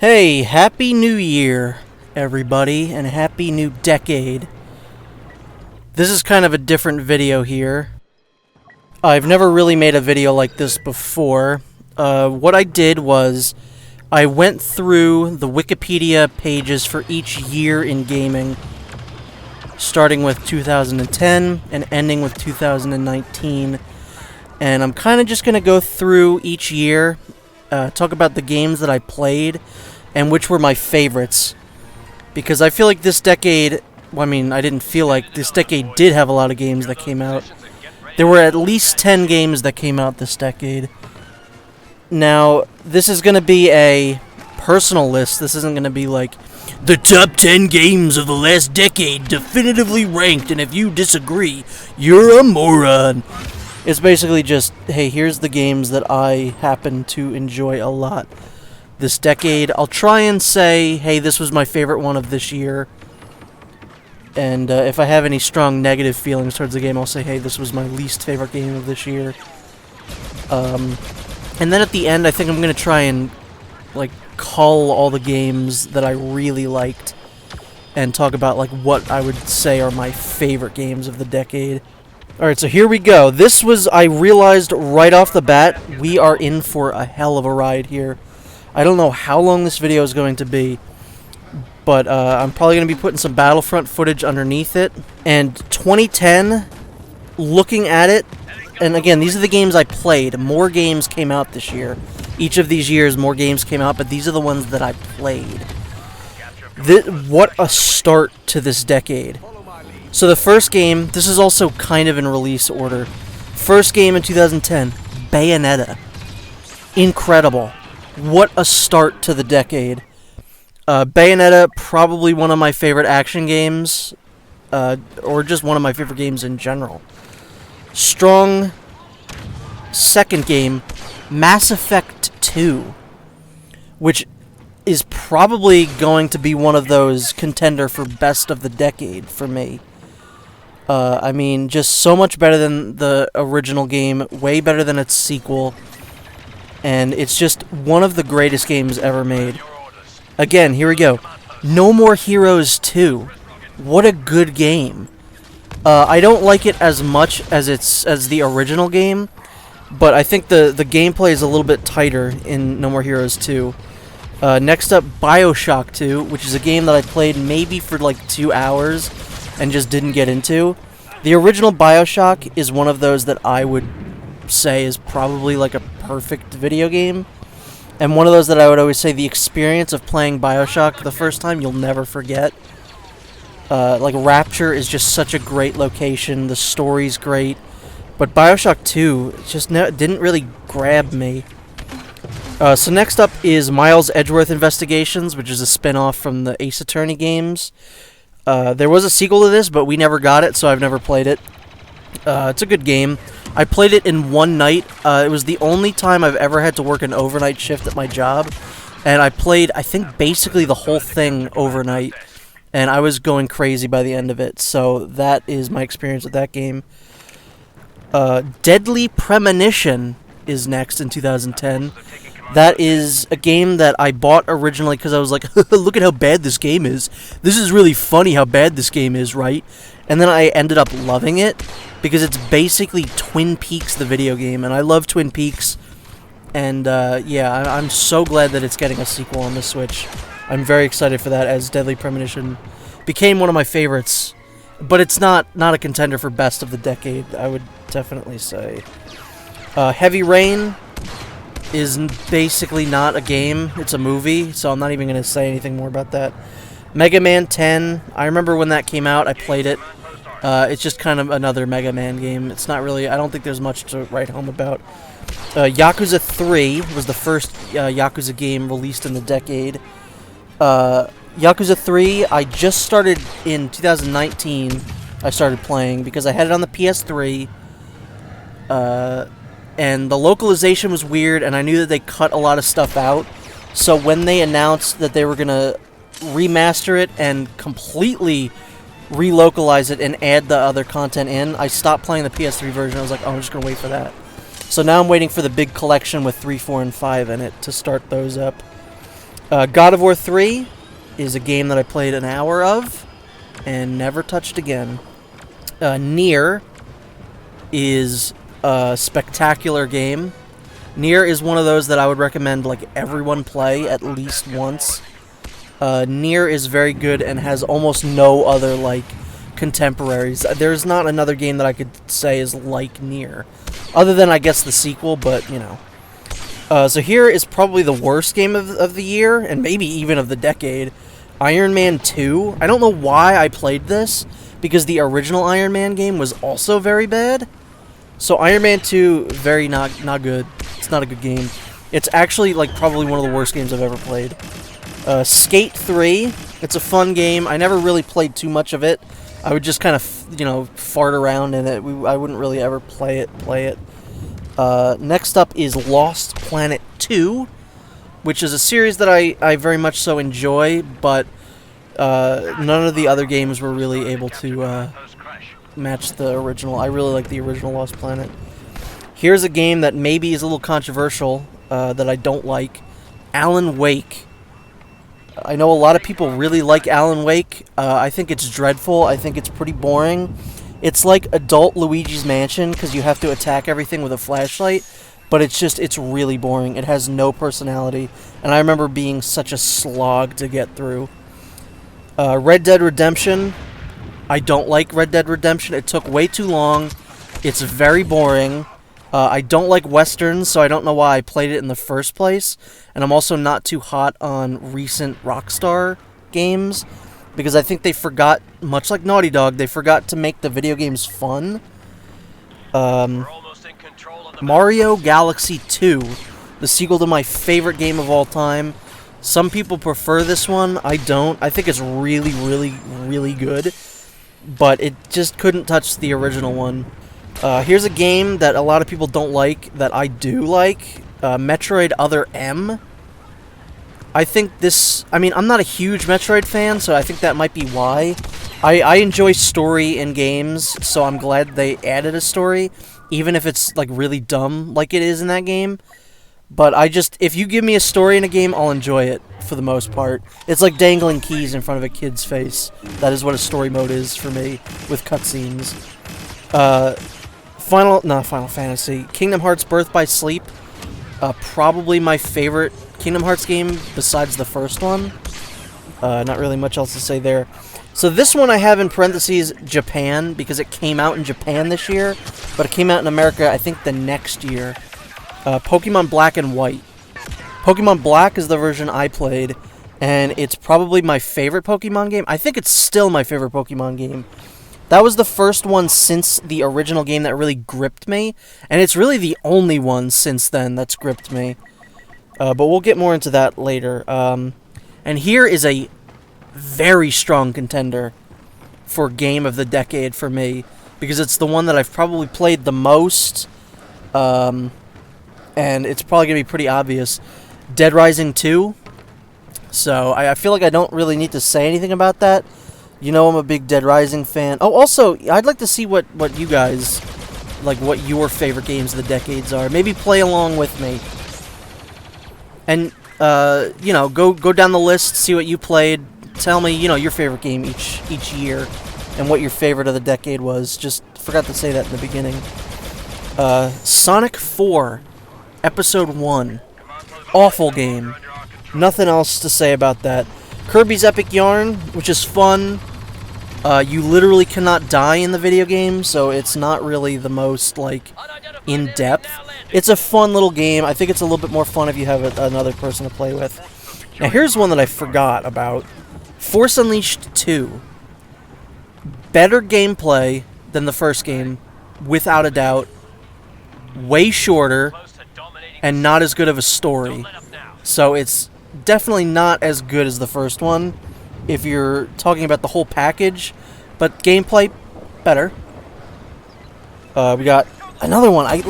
Hey, Happy New Year, everybody, and Happy New Decade. This is kind of a different video here. I've never really made a video like this before. What I did was, I went through the Wikipedia pages for each year in gaming, starting with 2010 and ending with 2019. And I'm kind of just going to go through each year, talk about the games that I played, and which were my favorites. Because I feel like this decade, well, I mean, I didn't feel like, this decade did have a lot of games that came out. There were at least 10 games that came out this decade. Now, this is going to be a personal list. This isn't going to be like, the top 10 games of the last decade definitively ranked, and if you disagree, you're a moron. It's basically just, hey, here's the games that I happen to enjoy a lot this decade. I'll try and say, hey, this was my favorite one of this year. And if I have any strong negative feelings towards the game, I'll say, hey, this was my least favorite game of this year. And then at the end, I think I'm going to try and, like, cull all the games that I really liked and talk about, like, what I would say are my favorite games of the decade. Alright, so here we go. This was, I realized right off the bat, we are in for a hell of a ride here. I don't know how long this video is going to be, but I'm probably going to be putting some Battlefront footage underneath it. And 2010, looking at it, and again, these are the games I played. More games came out this year. Each of these years, more games came out, but these are the ones that I played. What a start to this decade. So the first game, this is also kind of in release order. First game in 2010, Bayonetta. Incredible. What a start to the decade. Bayonetta, probably one of my favorite action games, or just one of my favorite games in general. Strong second game, Mass Effect 2, which is probably going to be one of those contender for best of the decade for me. I mean, just so much better than the original game, way better than its sequel, and it's just one of the greatest games ever made. Again, here we go. No More Heroes 2. What a good game. I don't like it as much as the original game, but I think the gameplay is a little bit tighter in No More Heroes 2. Next up, BioShock 2, which is a game that I played maybe for like 2 hours and just didn't get into. The original BioShock is one of those that I would say is probably like a perfect video game. And one of those that I would always say the experience of playing BioShock the first time you'll never forget. Like Rapture is just such a great location. The story's great. But BioShock 2 just didn't really grab me. So next up is Miles Edgeworth Investigations, which is a spin-off from the Ace Attorney games. There was a sequel to this, but we never got it, so I've never played it. It's a good game. I played it in one night. It was the only time I've ever had to work an overnight shift at my job. And I played, I think, basically the whole thing overnight. And I was going crazy by the end of it. So that is my experience with that game. Deadly Premonition is next in 2010. That is a game that I bought originally because I was like, look at how bad this game is. This is really funny how bad this game is, right? And then I ended up loving it because it's basically Twin Peaks, the video game. And I love Twin Peaks. And yeah, I'm so glad that it's getting a sequel on the Switch. I'm very excited for that, as Deadly Premonition became one of my favorites. But it's not a contender for best of the decade, I would definitely say. Heavy Rain is basically not a game. It's a movie, so I'm not even going to say anything more about that. Mega Man 10, I remember when that came out, I played it. It's just kind of another Mega Man game. It's not really, I don't think there's much to write home about. Yakuza 3 was the first Yakuza game released in the decade. Yakuza 3, I just started in 2019. I started playing because I had it on the PS3. And the localization was weird, and I knew that they cut a lot of stuff out. So when they announced that they were going to remaster it and completely relocalize it and add the other content in, I stopped playing the PS3 version. I was like, oh, I'm just going to wait for that. So now I'm waiting for the big collection with 3, 4, and 5 in it to start those up. God of War 3 is a game that I played an hour of and never touched again. Nier is a spectacular game. Nier is one of those that I would recommend like everyone play at least once. Nier is very good and has almost no other like contemporaries. There's not another game that I could say is like Nier, other than I guess the sequel, but you know. So here is probably the worst game of the year, and maybe even of the decade. Iron Man 2. I don't know why I played this, because the original Iron Man game was also very bad. So Iron Man 2, very not good. It's not a good game. It's actually like probably one of the worst games I've ever played. Skate 3. It's a fun game. I never really played too much of it. I would just kind of, you know, fart around in it. I wouldn't really ever play it. Next up is Lost Planet 2, which is a series that I very much so enjoy, but none of the other games were really able to match the original. I really like the original Lost Planet. Here's a game that maybe is a little controversial, that I don't like. Alan Wake. I know a lot of people really like Alan Wake. I think it's dreadful. I think it's pretty boring. It's like adult Luigi's Mansion, because you have to attack everything with a flashlight, but it's really boring. It has no personality, and I remember being such a slog to get through. Red Dead Redemption. I don't like Red Dead Redemption. It took way too long. It's very boring. I don't like Westerns, so I don't know why I played it in the first place, and I'm also not too hot on recent Rockstar games, because I think they forgot, much like Naughty Dog, they forgot to make the video games fun. Mario Galaxy 2, the sequel to my favorite game of all time. Some people prefer this one. I don't. I think it's really, really, really good, but it just couldn't touch the original one. Here's a game that a lot of people don't like that I do like. Metroid Other M. I think this... I mean, I'm not a huge Metroid fan, so I think that might be why. I enjoy story in games, so I'm glad they added a story, even if it's, like, really dumb like it is in that game. But if you give me a story in a game, I'll enjoy it, for the most part. It's like dangling keys in front of a kid's face. That is what a story mode is for me, with cutscenes. Final Fantasy. Kingdom Hearts Birth by Sleep. Probably my favorite Kingdom Hearts game besides the first one. Not really much else to say there. So this one I have in parentheses Japan, because it came out in Japan this year, but it came out in America I think the next year. Pokemon Black and White. Pokemon Black is the version I played, and it's probably my favorite Pokemon game. I think it's still my favorite Pokemon game. That was the first one since the original game that really gripped me, and it's really the only one since then that's gripped me. But we'll get more into that later. And here is a very strong contender for Game of the Decade for me, because it's the one that I've probably played the most, and it's probably going to be pretty obvious. Dead Rising 2. So I feel like I don't really need to say anything about that. You know I'm a big Dead Rising fan. Oh, also, I'd like to see what you guys, like, what your favorite games of the decades are. Maybe play along with me. And, you know, go down the list, see what you played. Tell me, you know, your favorite game each year and what your favorite of the decade was. Just forgot to say that in the beginning. Sonic 4, Episode 1. Awful game. Nothing else to say about that. Kirby's Epic Yarn, which is fun. You literally cannot die in the video game, so it's not really the most, like, in-depth. It's a fun little game. I think it's a little bit more fun if you have another person to play with. Now, here's one that I forgot about. Force Unleashed 2. Better gameplay than the first game, without a doubt. Way shorter, and not as good of a story. So it's definitely not as good as the first one, if you're talking about the whole package, but gameplay, better. We got another one.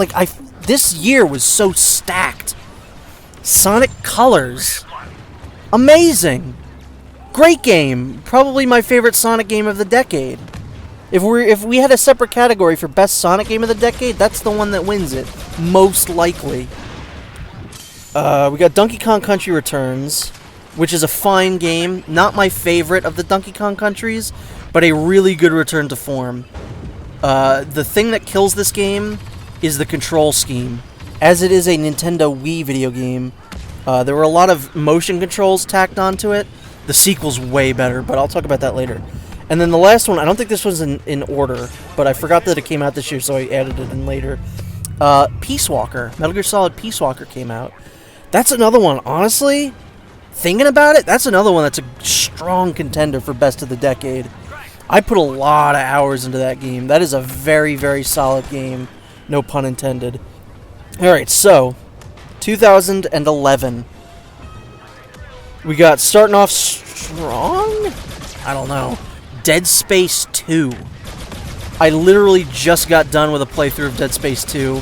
This year was so stacked. Sonic Colors. Amazing. Great game. Probably my favorite Sonic game of the decade. If we had a separate category for best Sonic game of the decade, that's the one that wins it. Most likely. We got Donkey Kong Country Returns. which is a fine game. Not my favorite of the Donkey Kong countries, but a really good return to form. The thing that kills this game is the control scheme. As it is a Nintendo Wii video game, there were a lot of motion controls tacked onto it. The sequel's way better, but I'll talk about that later. And then the last one, I don't think this was in order, but I forgot that it came out this year, so I added it in later. Peace Walker. Metal Gear Solid Peace Walker came out. That's another one, honestly, thinking about it, that's another one that's a strong contender for Best of the Decade. I put a lot of hours into that game. That is a very, very solid game. No pun intended. Alright, so, 2011. We got, starting off strong? I don't know. Dead Space 2. I literally just got done with a playthrough of Dead Space 2.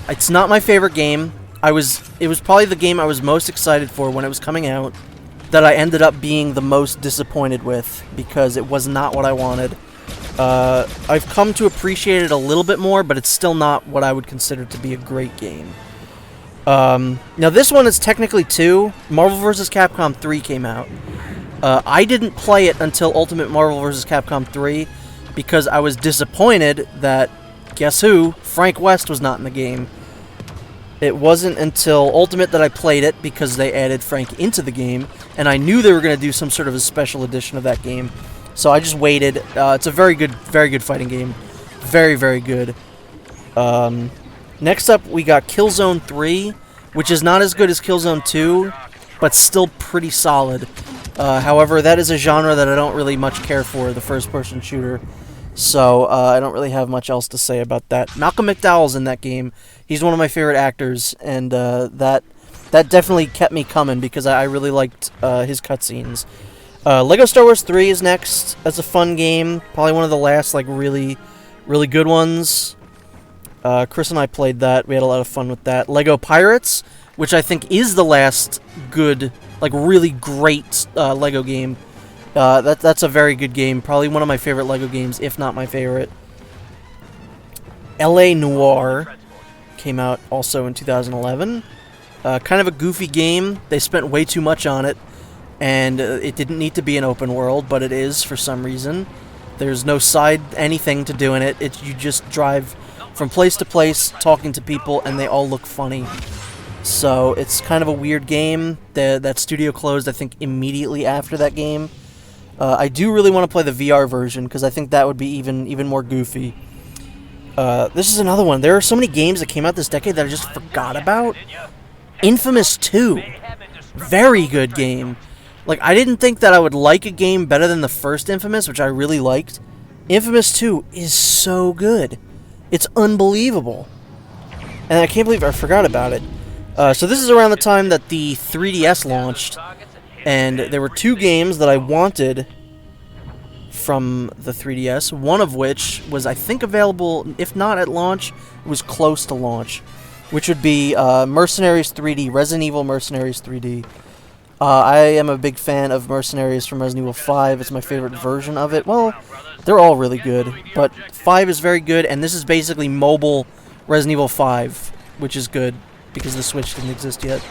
It's not my favorite game. It was probably the game I was most excited for when it was coming out, that I ended up being the most disappointed with, because it was not what I wanted. I've come to appreciate it a little bit more, but it's still not what I would consider to be a great game. Now this one is technically 2. Marvel vs. Capcom 3 came out. I didn't play it until Ultimate Marvel vs. Capcom 3, because I was disappointed that, guess who, Frank West was not in the game. It wasn't until Ultimate that I played it, because they added Frank into the game, and I knew they were going to do some sort of a special edition of that game. So I just waited. It's a very good fighting game. Very, very good. Next up, we got Killzone 3, which is not as good as Killzone 2, but still pretty solid. However, that is a genre that I don't really much care for, the first-person shooter. So, I don't really have much else to say about that. Malcolm McDowell's in that game. He's one of my favorite actors, and that definitely kept me coming, because I really liked his cutscenes. Lego Star Wars 3 is next. That's a fun game. Probably one of the last, like, really, really good ones. Chris and I played that. We had a lot of fun with that. Lego Pirates, which I think is the last good, like, really great Lego game. That's a very good game. Probably one of my favorite Lego games, if not my favorite. L.A. Noire came out also in 2011. Kind of a goofy game. They spent way too much on it, and it didn't need to be an open world, but it is for some reason. There's no side anything to do in it. You just drive from place to place, talking to people, and they all look funny. So it's kind of a weird game. That studio closed, I think, immediately after that game. I do really want to play the VR version, because I think that would be even more goofy. This is another one. There are so many games that came out this decade that I just forgot about. Infamous 2. Very good game. Like, I didn't think that I would like a game better than the first Infamous, which I really liked. Infamous 2 is so good. It's unbelievable. And I can't believe I forgot about it. So this is around the time that the 3DS launched. And there were 2 games that I wanted from the 3DS, one of which was, I think, available, if not at launch, it was close to launch, which would be Mercenaries 3D, Resident Evil Mercenaries 3D. I am a big fan of Mercenaries from Resident Evil 5. It's my favorite version of it. Well, they're all really good, but 5 is very good, and this is basically mobile Resident Evil 5, which is good, because the Switch didn't exist yet.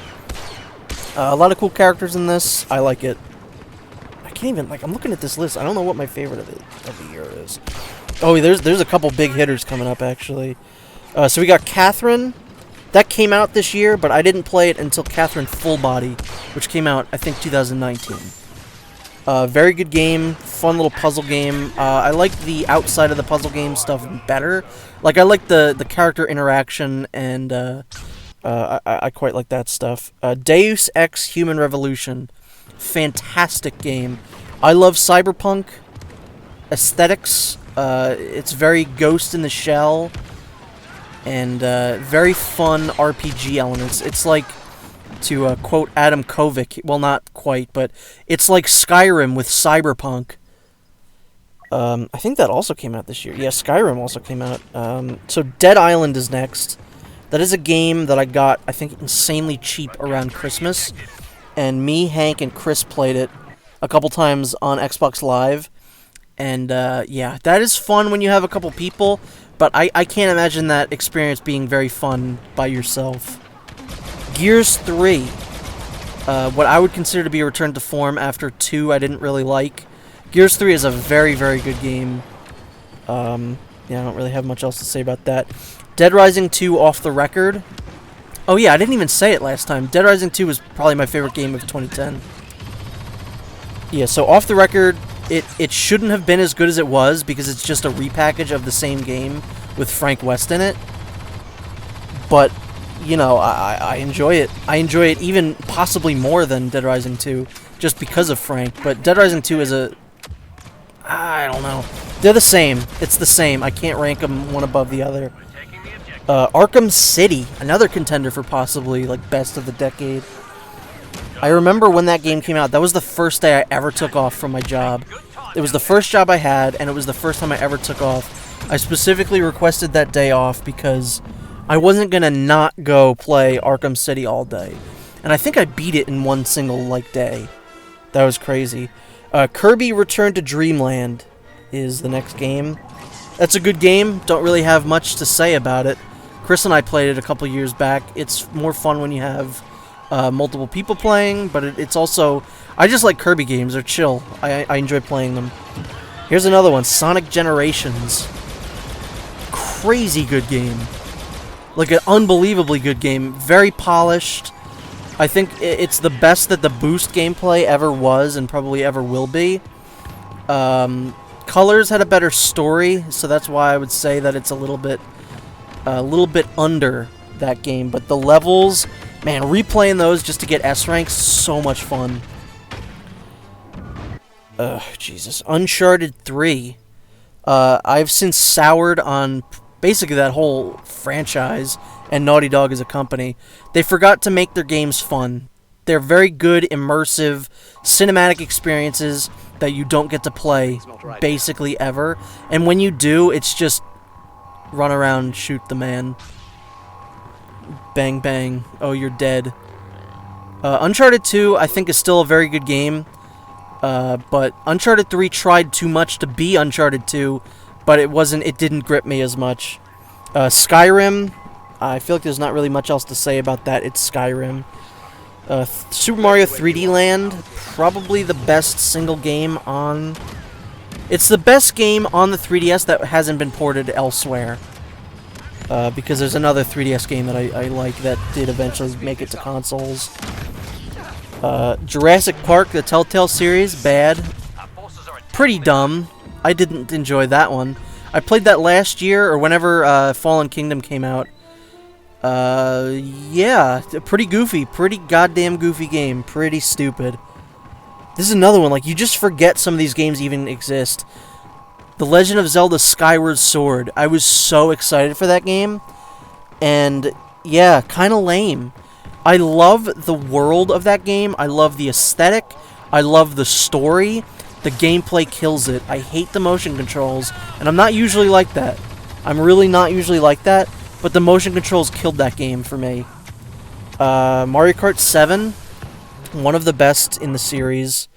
A lot of cool characters in this. I like it. I can't even, like, I'm looking at this list. I don't know what my favorite of the year is. Oh, there's a couple big hitters coming up, actually. So we got Catherine. That came out this year, but I didn't play it until Catherine Full Body, which came out, I think, 2019. Very good game. Fun little puzzle game. I like the outside of the puzzle game stuff better. Like, I like the character interaction, and I quite like that stuff. Deus Ex Human Revolution. Fantastic game. I love cyberpunk aesthetics. It's very Ghost in the Shell, and very fun RPG elements. It's like, to quote Adam Kovic, well, not quite, but it's like Skyrim with cyberpunk. I think that also came out this year. Yeah, Skyrim also came out. So Dead Island is next. That is a game that I got, I think, insanely cheap around Christmas. And me, Hank, and Chris played it a couple times on Xbox Live. And, yeah, that is fun when you have a couple people. But I can't imagine that experience being very fun by yourself. Gears 3. What I would consider to be a return to form after 2 I didn't really like. Gears 3 is a very, very good game. Yeah, I don't really have much else to say about that. Dead Rising 2 off the record. Oh yeah, I didn't even say it last time. Dead Rising 2 was probably my favorite game of 2010. Yeah, so off the record, it shouldn't have been as good as it was because it's just a repackage of the same game with Frank West in it. But, you know, I enjoy it. I enjoy it even possibly more than Dead Rising 2 just because of Frank. But Dead Rising 2 is a... I don't know. They're the same. It's the same. I can't rank them one above the other. Arkham City, another contender for possibly, like, best of the decade. I remember when that game came out, that was the first day I ever took off from my job. It was the first job I had, and it was the first time I ever took off. I specifically requested that day off because I wasn't going to not go play Arkham City all day. And I think I beat it in one single, like, day. That was crazy. Kirby Return to Dreamland is the next game. That's a good game. Don't really have much to say about it. Chris and I played it a couple years back. It's more fun when you have multiple people playing, but it's also... I just like Kirby games. They're chill. I enjoy playing them. Here's another one. Sonic Generations. Crazy good game. Like an unbelievably good game. Very polished. I think it's the best that the boost gameplay ever was and probably ever will be. Colors had a better story, so that's why I would say that it's a little bit under that game. But the levels, man, replaying those just to get S ranks, so much fun. Jesus. Uncharted 3. I've since soured on basically that whole franchise and Naughty Dog as a company. They forgot to make their games fun. They're very good, immersive, cinematic experiences that you don't get to play basically ever. And when you do, it's just run around, shoot the man. Bang, bang. Oh, you're dead. Uncharted 2, I think, is still a very good game. But Uncharted 3 tried too much to be Uncharted 2, but it didn't grip me as much. Skyrim, I feel like there's not really much else to say about that. It's Skyrim. Super Mario 3D Land, probably the best single game on... It's the best game on the 3DS that hasn't been ported elsewhere. Because there's another 3DS game that I like that did eventually make it to consoles. Jurassic Park, the Telltale series, bad. Pretty dumb. I didn't enjoy that one. I played that last year, or whenever Fallen Kingdom came out. Yeah, pretty goofy. Pretty goddamn goofy game. Pretty stupid. This is another one, like, you just forget some of these games even exist. The Legend of Zelda Skyward Sword. I was so excited for that game. And, yeah, kind of lame. I love the world of that game. I love the aesthetic. I love the story. The gameplay kills it. I hate the motion controls, and I'm not usually like that. I'm really not usually like that, but the motion controls killed that game for me. Mario Kart 7, one of the best in the series,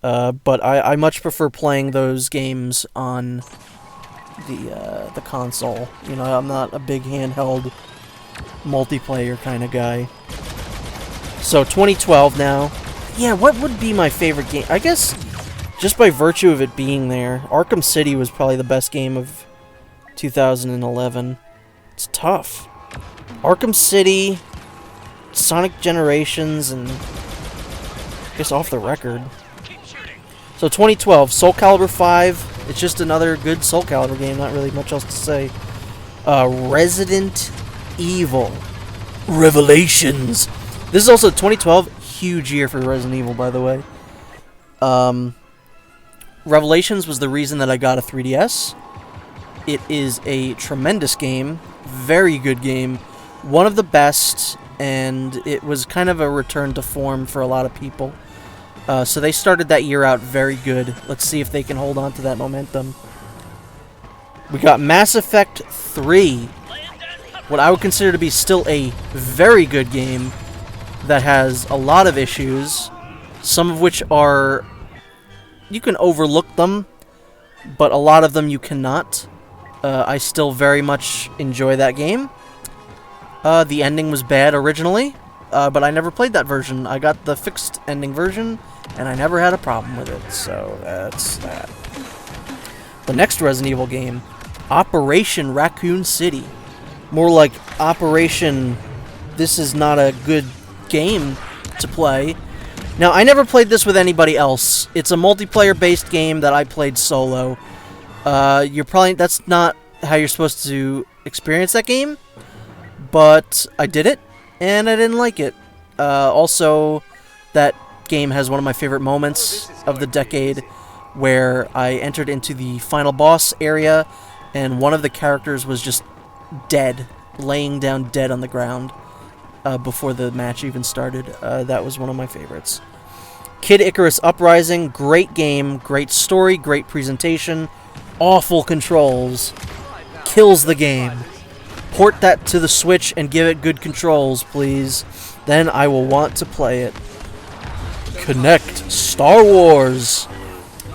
but I much prefer playing those games on the console. You know, I'm not a big handheld multiplayer kind of guy. So 2012 now. Yeah, what would be my favorite game? I guess just by virtue of it being there, Arkham City was probably the best game of 2011. It's tough. Arkham City, Sonic Generations, and I guess Off the Record. So 2012, Soul Calibur 5. It's just another good Soul Calibur game. Not really much else to say. Resident Evil Revelations. This is also 2012. Huge year for Resident Evil, by the way. Revelations was the reason that I got a 3DS. It is a tremendous game. Very good game. One of the best, and it was kind of a return to form for a lot of people. So they started that year out very good. Let's see if they can hold on to that momentum. We got Mass Effect 3. What I would consider to be still a very good game that has a lot of issues. Some of which are... you can overlook them, but a lot of them you cannot. I still very much enjoy that game. The ending was bad originally. but I never played that version. I got the fixed ending version, and I never had a problem with it, so that's that. The next Resident Evil game, Operation Raccoon City. More like Operation, this is not a good game to play. Now, I never played this with anybody else. It's a multiplayer-based game that I played solo. That's not how you're supposed to experience that game, but I did it, and I didn't like it. Also, that game has one of my favorite moments of the decade, where I entered into the final boss area, and one of the characters was just dead, laying down dead on the ground before the match even started. That was one of my favorites. Kid Icarus Uprising, great game, great story, great presentation, awful controls, kills the game. Port that to the Switch and give it good controls, please. Then I will want to play it. Kinect Star Wars.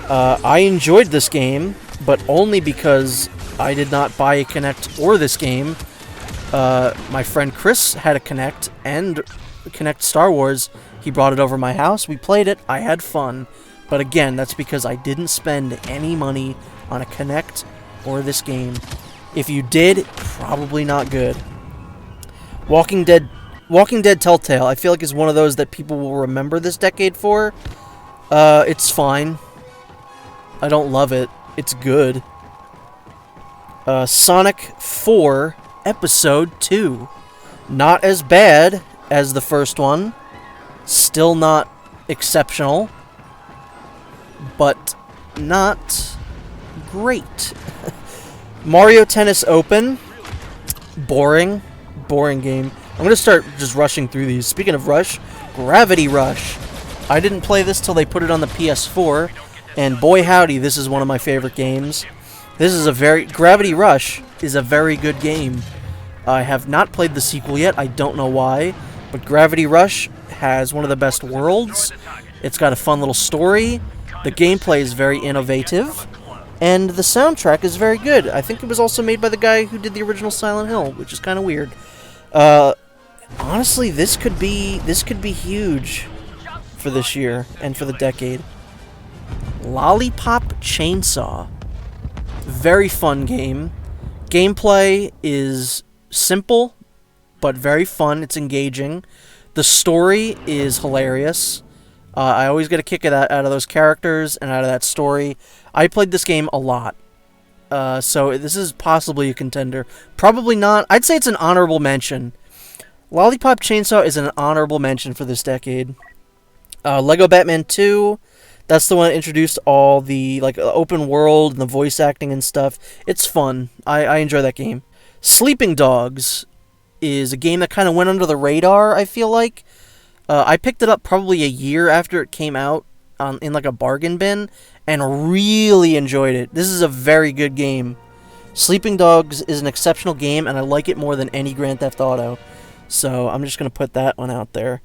I enjoyed this game, but only because I did not buy a Kinect or this game. My friend Chris had a Kinect and Kinect Star Wars. He brought it over my house. We played it. I had fun. But again, that's because I didn't spend any money on a Kinect or this game. If you did, probably not good. Walking Dead Telltale, I feel like is one of those that people will remember this decade for. It's fine. I don't love it. It's good. Sonic 4 Episode 2. Not as bad as the first one. Still not exceptional. But not great. Mario Tennis Open. Boring. Boring game. I'm going to start just rushing through these. Speaking of Rush, Gravity Rush. I didn't play this till they put it on the PS4. And boy howdy, this is one of my favorite games. Gravity Rush is a very good game. I have not played the sequel yet. I don't know why. But Gravity Rush has one of the best worlds. It's got a fun little story. The gameplay is very innovative. And the soundtrack is very good. I think it was also made by the guy who did the original Silent Hill, which is kind of weird. Honestly, this could be huge for this year and for the decade. Lollipop Chainsaw. Very fun game. Gameplay is simple, but very fun. It's engaging. The story is hilarious. I always get a kick out of those characters and out of that story. I played this game a lot. So this is possibly a contender. Probably not. I'd say it's an honorable mention. Lollipop Chainsaw is an honorable mention for this decade. Lego Batman 2. That's the one that introduced all the open world and the voice acting and stuff. It's fun. I enjoy that game. Sleeping Dogs is a game that kind of went under the radar, I feel like. I picked it up probably a year after it came out in like a bargain bin and really enjoyed it. This is a very good game. Sleeping Dogs is an exceptional game, and I like it more than any Grand Theft Auto. So I'm just going to put that one out there.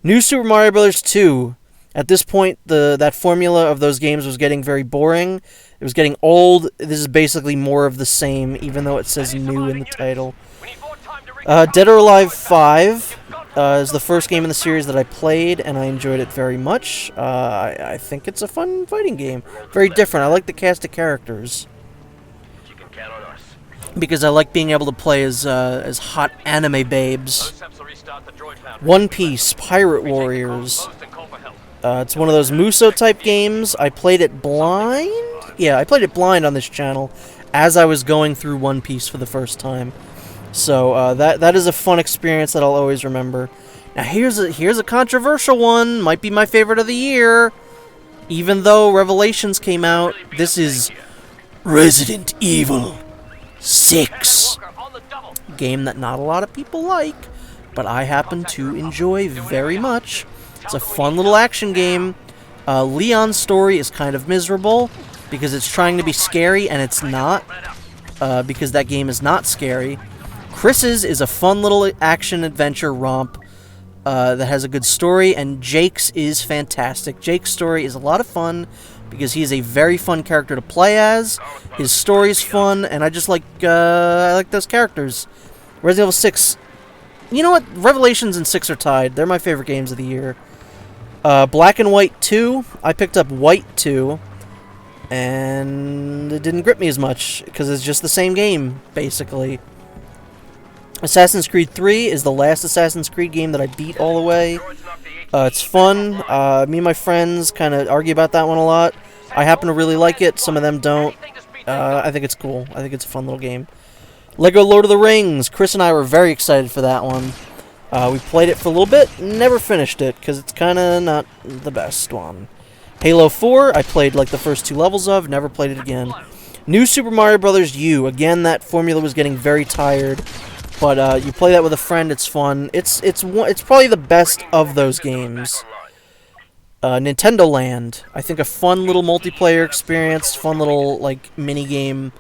New Super Mario Bros. 2. At this point, that formula of those games was getting very boring. It was getting old. This is basically more of the same, even though it says new in the title. Dead or Alive 5 is the first game in the series that I played, and I enjoyed it very much. I think it's a fun fighting game. Very different. I like the cast of characters. Because I like being able to play as hot anime babes. One Piece, Pirate Warriors. It's one of those Muso-type games. I played it blind? Yeah, I played it blind on this channel as I was going through One Piece for the first time. So that is a fun experience that I'll always remember. Now here's a controversial one. Might be my favorite of the year. Even though Revelations came out, this is Resident Evil 6. Game that not a lot of people like, but I happen to enjoy very much. It's a fun little action game. Leon's story is kind of miserable because it's trying to be scary and it's not, because that game is not scary. Chris's is a fun little action-adventure romp that has a good story, and Jake's is fantastic. Jake's story is a lot of fun because he is a very fun character to play as. His story is fun, and I just like those characters. Resident Evil 6 You know what? Revelations and 6 are tied. They're my favorite games of the year. Black and White 2. I picked up White 2. And it didn't grip me as much, because it's just the same game, basically. Assassin's Creed 3 is the last Assassin's Creed game that I beat all the way. It's fun. Me and my friends kind of argue about that one a lot. I happen to really like it. Some of them don't. I think it's cool. I think it's a fun little game. Lego Lord of the Rings. Chris and I were very excited for that one. We played it for a little bit, never finished it, because it's kind of not the best one. Halo 4, I played like the first 2 levels of, never played it again. New Super Mario Bros. U. Again, that formula was getting very tired, but you play that with a friend, it's fun. It's probably the best of those games. Nintendo Land. I think a fun little multiplayer experience, fun little like mini game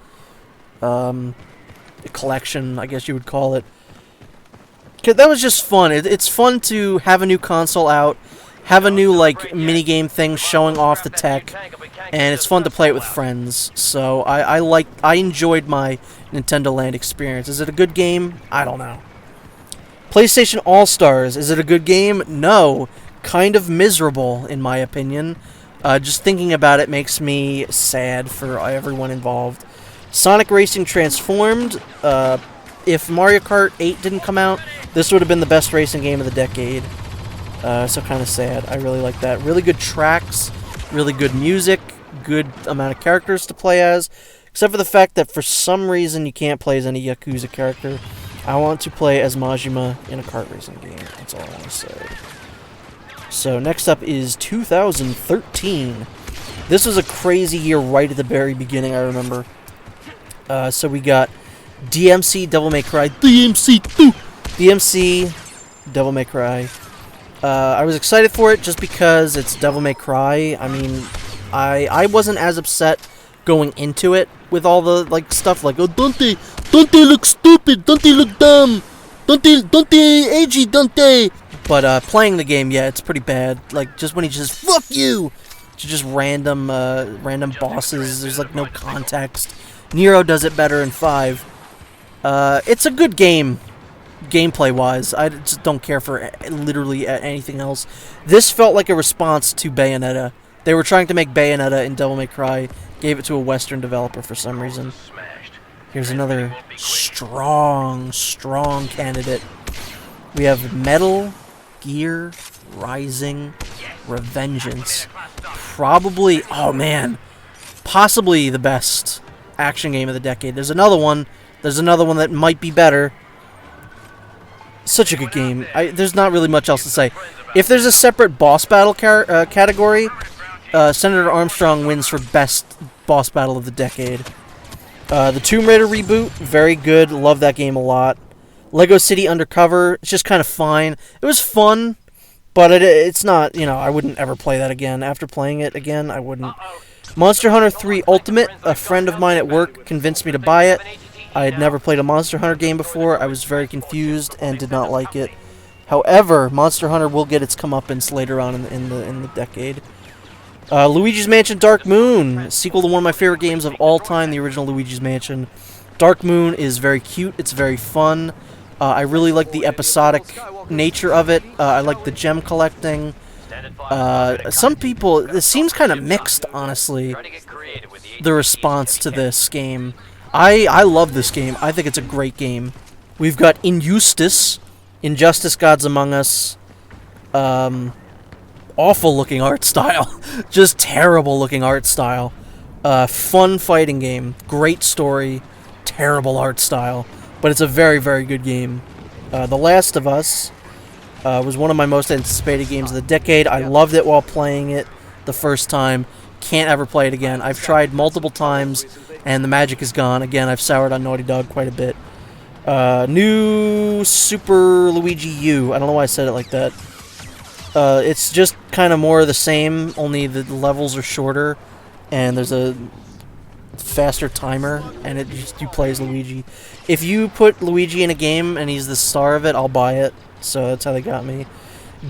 collection, I guess you would call it. That was just fun. It's fun to have a new console out, have a new like mini game thing showing off the tech, and it's fun to play it with friends. So I enjoyed my Nintendo Land experience. Is it a good game? I don't know. PlayStation All-Stars. Is it a good game? No. Kind of miserable, in my opinion. Just thinking about it makes me sad for everyone involved. Sonic Racing Transformed. If Mario Kart 8 didn't come out, this would have been the best racing game of the decade. So kind of sad. I really like that. Really good tracks, really good music, good amount of characters to play as, except for the fact that for some reason you can't play as any Yakuza character. I want to play as Majima in a kart racing game. That's all I want to say. So next up is 2013. This was a crazy year right at the very beginning, I remember. So we got DMC, Devil May Cry, DMC, Devil May Cry. I was excited for it just because it's Devil May Cry. I mean, I wasn't as upset going into it with all the like stuff like, oh, don't they look stupid, don't they look dumb, don't they agey, don't they? But playing the game, yeah, it's pretty bad. Like just when he just fuck you, to just random bosses. There's like no context. Nero does it better in 5. It's a good game, gameplay-wise. I just don't care for literally anything else. This felt like a response to Bayonetta. They were trying to make Bayonetta in Devil May Cry, gave it to a Western developer for some reason. Here's another strong candidate. We have Metal Gear Rising Revengeance. Probably, oh man, possibly the best action game of the decade. There's another one that might be better. Such a good game. There's not really much else to say. If there's a separate boss battle category, Senator Armstrong wins for best boss battle of the decade. The Tomb Raider reboot, very good. Love that game a lot. Lego City Undercover, it's just kind of fine. It was fun, but it's not, you know, I wouldn't ever play that again. After playing it again, I wouldn't. Monster Hunter 3 Ultimate, a friend of mine at work convinced me to buy it. I had never played a Monster Hunter game before. I was very confused and did not like it. However, Monster Hunter will get its comeuppance later on in the decade. Luigi's Mansion Dark Moon, sequel to one of my favorite games of all time, the original Luigi's Mansion. Dark Moon is very cute. It's very fun. I really like the episodic nature of it. I like the gem collecting. Some people, it seems kind of mixed, honestly, the response to this game. I love this game. I think it's a great game. We've got Injustice, Gods Among Us. Awful looking art style. Just terrible looking art style. Fun fighting game. Great story. Terrible art style. But it's a very, very good game. The Last of Us was one of my most anticipated games of the decade. I loved it while playing it the first time. Can't ever play it again. I've tried multiple times, and the magic is gone. Again, I've soured on Naughty Dog quite a bit. New Super Luigi U. I don't know why I said it like that. It's just kind of more of the same, only the levels are shorter, and there's a faster timer, and you play as Luigi. If you put Luigi in a game and he's the star of it, I'll buy it. So that's how they got me.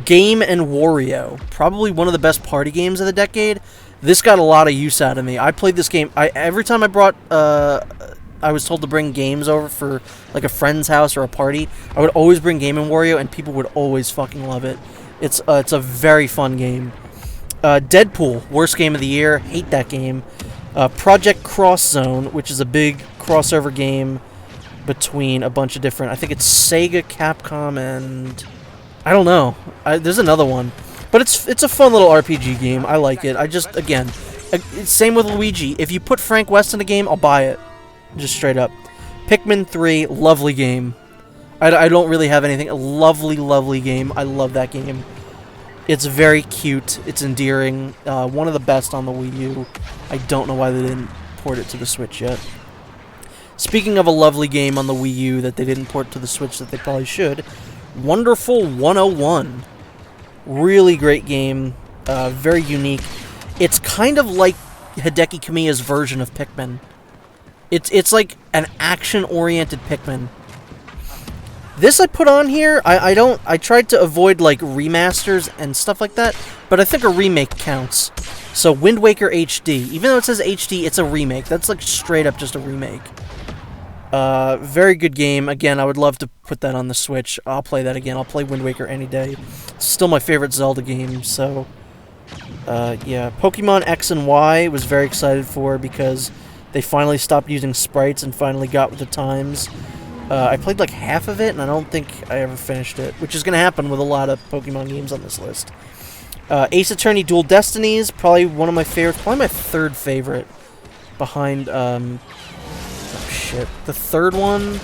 Game & Wario, probably one of the best party games of the decade. This got a lot of use out of me. I played this game. Every time I brought I was told to bring games over for like a friend's house or a party, I would always bring Game & Wario, and people would always fucking love it. It's a very fun game. Deadpool, worst game of the year. Hate that game. Project Cross Zone, which is a big crossover game between a bunch of different... I think it's Sega, Capcom, and... I don't know. There's another one. But it's a fun little RPG game. I like it. I just, again... Same with Luigi. If you put Frank West in a game, I'll buy it. Just straight up. Pikmin 3, lovely game. I don't really have anything. A lovely, lovely game. I love that game. It's very cute. It's endearing. One of the best on the Wii U. I don't know why they didn't port it to the Switch yet. Speaking of a lovely game on the Wii U that they didn't port to the Switch that they probably should, Wonderful 101. Really great game. Very unique. It's kind of like Hideki Kamiya's version of Pikmin. It's like an action-oriented Pikmin. This I put on here, I tried to avoid like remasters and stuff like that, but I think a remake counts. So Wind Waker HD, even though it says HD, it's a remake. That's like straight up just a remake. Very good game. Again, I would love to put that on the Switch. I'll play that again. I'll play Wind Waker any day. It's still my favorite Zelda game, so... yeah, Pokemon X and Y was very excited for because they finally stopped using sprites and finally got with the times. I played like half of it, and I don't think I ever finished it, which is going to happen with a lot of Pokemon games on this list. Ace Attorney Dual Destinies, probably one of my favorites, probably my third favorite, behind, oh shit, the third one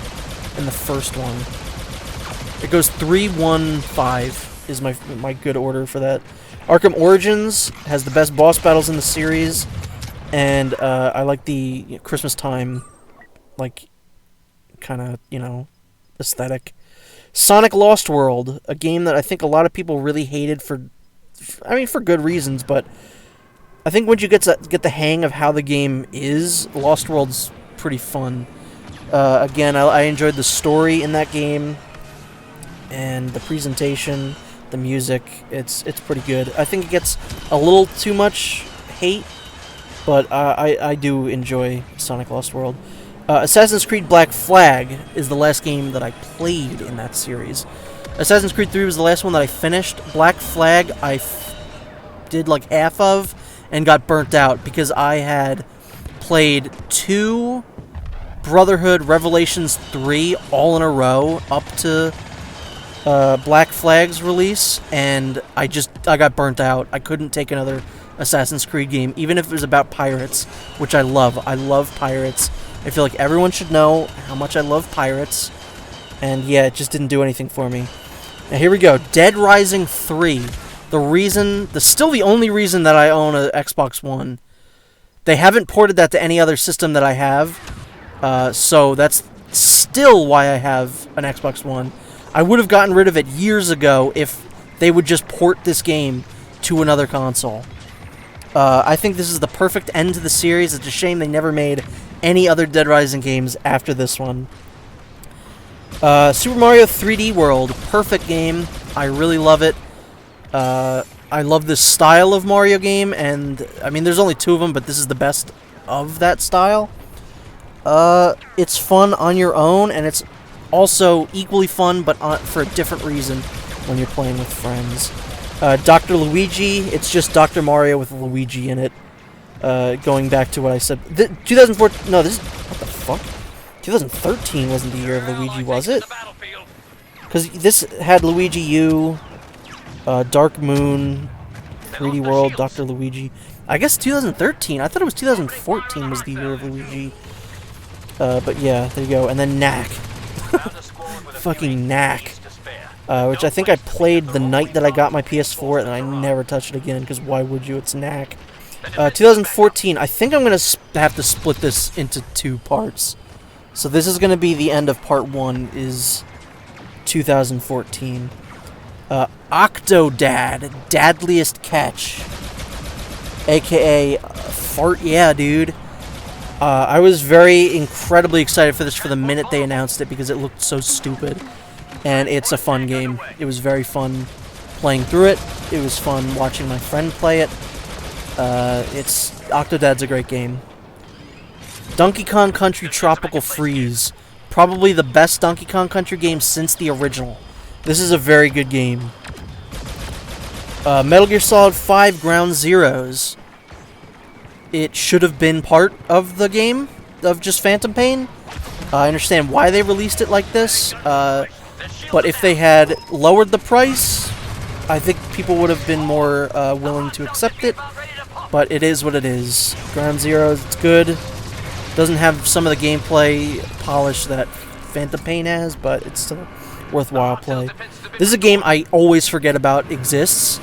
and the first one. It goes 3, 1, 5 is my good order for that. Arkham Origins has the best boss battles in the series, and I like the Christmas time, like, kind of, you know, aesthetic. Sonic Lost World, a game that I think a lot of people really hated for good reasons, but I think once you get the hang of how the game is, Lost World's pretty fun. Again, I enjoyed the story in that game, and the presentation, the music. It's pretty good. I think it gets a little too much hate, but I do enjoy Sonic Lost World. Assassin's Creed Black Flag is the last game that I played in that series. Assassin's Creed 3 was the last one that I finished. Black Flag I did like half of and got burnt out because I had played 2 Brotherhood Revelations 3 all in a row up to Black Flag's release, and I got burnt out. I couldn't take another Assassin's Creed game, even if it was about pirates, which I love. I love pirates. I feel like everyone should know how much I love pirates, and yeah, it just didn't do anything for me. Now here we go, Dead Rising 3. Still the only reason that I own an Xbox One. They haven't ported that to any other system that I have, so that's still why I have an Xbox One. I would have gotten rid of it years ago if they would just port this game to another console. I think this is the perfect end to the series. It's a shame they never made any other Dead Rising games after this one. Super Mario 3D World, perfect game. I really love it. I love this style of Mario game, and I mean, there's only 2 of them, but this is the best of that style. It's fun on your own, and it's also equally fun, but for a different reason when you're playing with friends. Dr. Luigi, it's just Dr. Mario with Luigi in it. Going back to what I said. 2014, no, this is, what the fuck? 2013 wasn't the year of Luigi, was it? Because this had Luigi U, Dark Moon, 3D World, Dr. Luigi. I guess 2013. I thought it was 2014 was the year of Luigi. But yeah, there you go. And then Knack. Fucking Knack. Which I think I played the night that I got my PS4, and I never touched it again, because why would you? It's Knack. 2014, I think I'm going to have to split this into 2 parts. So this is going to be the end of part 1, is 2014. Octodad, Dadliest Catch. AKA, Fart Yeah, Dude. I was incredibly excited for this for the minute they announced it, because it looked so stupid. And it's a fun game. It was very fun playing through it. It was fun watching my friend play it. Octodad's a great game. Donkey Kong Country Tropical Freeze. Probably the best Donkey Kong Country game since the original. This is a very good game. Metal Gear Solid 5 Ground Zeroes. It should have been part of the game, of just Phantom Pain. I understand why they released it like this, but if they had lowered the price, I think people would have been more willing to accept it, but it is what it is. Ground Zeroes, it's good. Doesn't have some of the gameplay polish that Phantom Pain has, but it's still worthwhile play. This is a game I always forget about exists.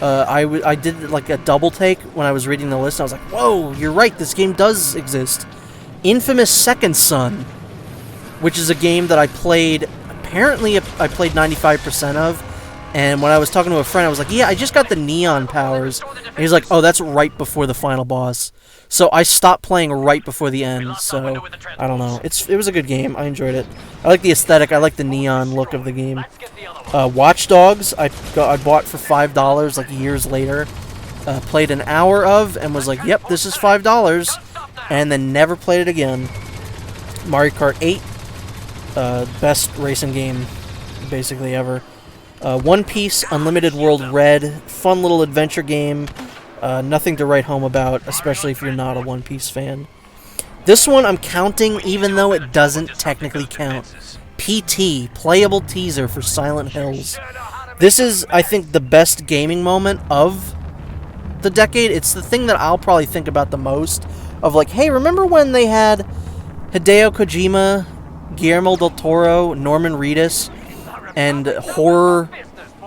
I did like a double take when I was reading the list. I was like, whoa, you're right, this game does exist. Infamous Second Son, which is a game that I played, apparently I played 95% of, and when I was talking to a friend, I was like, yeah, I just got the neon powers, and he's like, oh, that's right before the final boss. So I stopped playing right before the end, so I don't know. It was a good game. I enjoyed it. I like the aesthetic. I like the neon look of the game. Watch Dogs, I bought for $5 like years later. Played an hour of and was like, yep, this is $5, and then never played it again. Mario Kart 8, best racing game basically ever. One Piece Unlimited World Red, fun little adventure game. Nothing to write home about, especially if you're not a One Piece fan. This one I'm counting even though it doesn't technically count. PT, playable teaser for Silent Hills. This is, I think, the best gaming moment of the decade. It's the thing that I'll probably think about the most. Of like, hey, remember when they had Hideo Kojima, Guillermo del Toro, Norman Reedus, and horror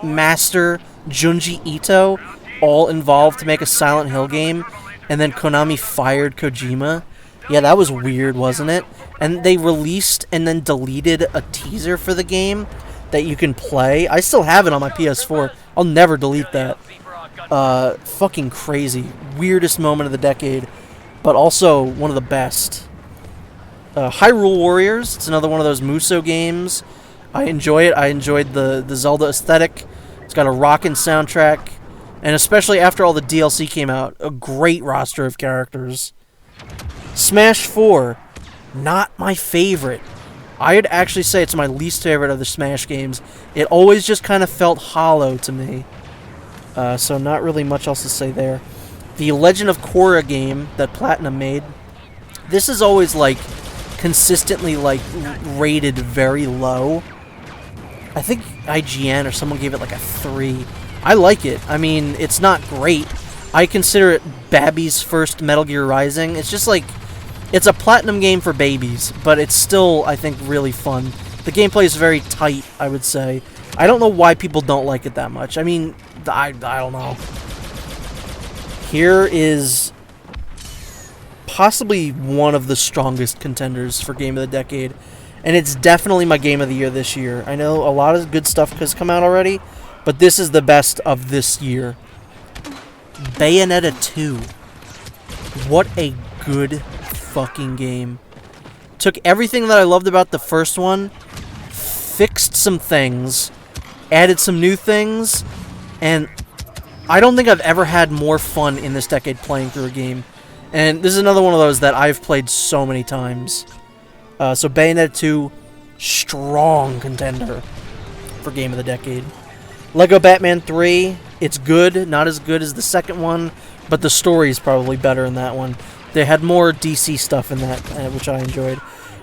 master Junji Ito all involved to make a Silent Hill game, and then Konami fired Kojima? Yeah, that was weird, wasn't it? And they released and then deleted a teaser for the game that you can play. I still have it on my PS4. I'll never delete that. Fucking crazy. Weirdest moment of the decade, but also one of the best. Hyrule Warriors. It's another one of those Muso games. I enjoy it. I enjoyed the Zelda aesthetic. It's got a rockin' soundtrack. And especially after all the DLC came out, a great roster of characters. Smash 4. Not my favorite. I'd actually say it's my least favorite of the Smash games. It always just kind of felt hollow to me. So not really much else to say there. The Legend of Korra game that Platinum made. This is always like consistently like rated very low. I think IGN or someone gave it like a 3. I like it. I mean, it's not great. I consider it Babby's first Metal Gear Rising. It's just like, it's a Platinum game for babies, but it's still, I think, really fun. The gameplay is very tight, I would say. I don't know why people don't like it that much. I mean, I don't know. Here is possibly one of the strongest contenders for Game of the Decade, and it's definitely my Game of the Year this year. I know a lot of good stuff has come out already, but this is the best of this year. Bayonetta 2. What a good fucking game. Took everything that I loved about the first one, fixed some things, added some new things, and I don't think I've ever had more fun in this decade playing through a game. And this is another one of those that I've played so many times. So Bayonetta 2, strong contender for Game of the Decade. Lego Batman 3, it's good, not as good as the second one, but the story is probably better in that one. They had more DC stuff in that, which I enjoyed.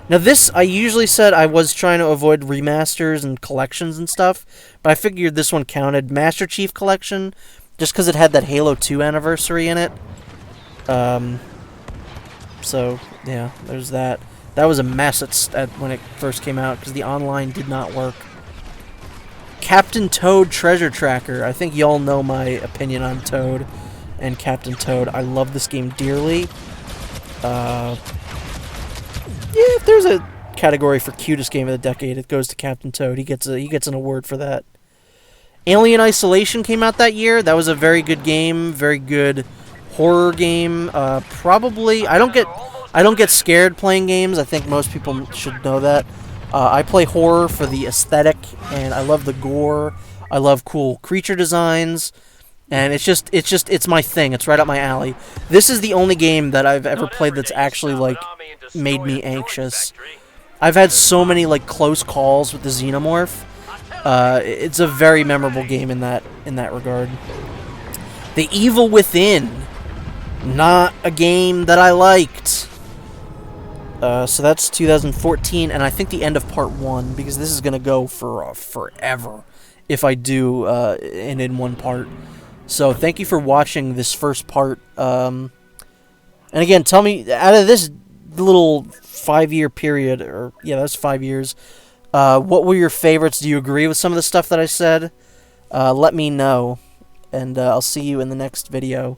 Now this, I usually said I was trying to avoid remasters and collections and stuff, but I figured this one counted. Master Chief Collection, just because it had that Halo 2 anniversary in it. So, yeah, there's that. That was a mess when it first came out, because the online did not work. Captain Toad Treasure Tracker. I think y'all know my opinion on Toad and Captain Toad. I love this game dearly. Yeah, if there's a category for cutest game of the decade, it goes to Captain Toad. He gets an award for that. Alien Isolation came out that year. That was a very good game, very good horror game. Probably I don't get scared playing games. I think most people should know that. I play horror for the aesthetic, and I love the gore. I love cool creature designs. And it's my thing. It's right up my alley. This is the only game that I've ever played that's actually, like, made me anxious. I've had so many, like, close calls with the Xenomorph. It's a very memorable game in that regard. The Evil Within. Not a game that I liked. So that's 2014, and I think the end of part 1, because this is going to go for forever if I do and in one part. So thank you for watching this first part. And again, tell me, out of this little 5-year period, or yeah, that's 5 years, what were your favorites? Do you agree with some of the stuff that I said? Let me know, and I'll see you in the next video.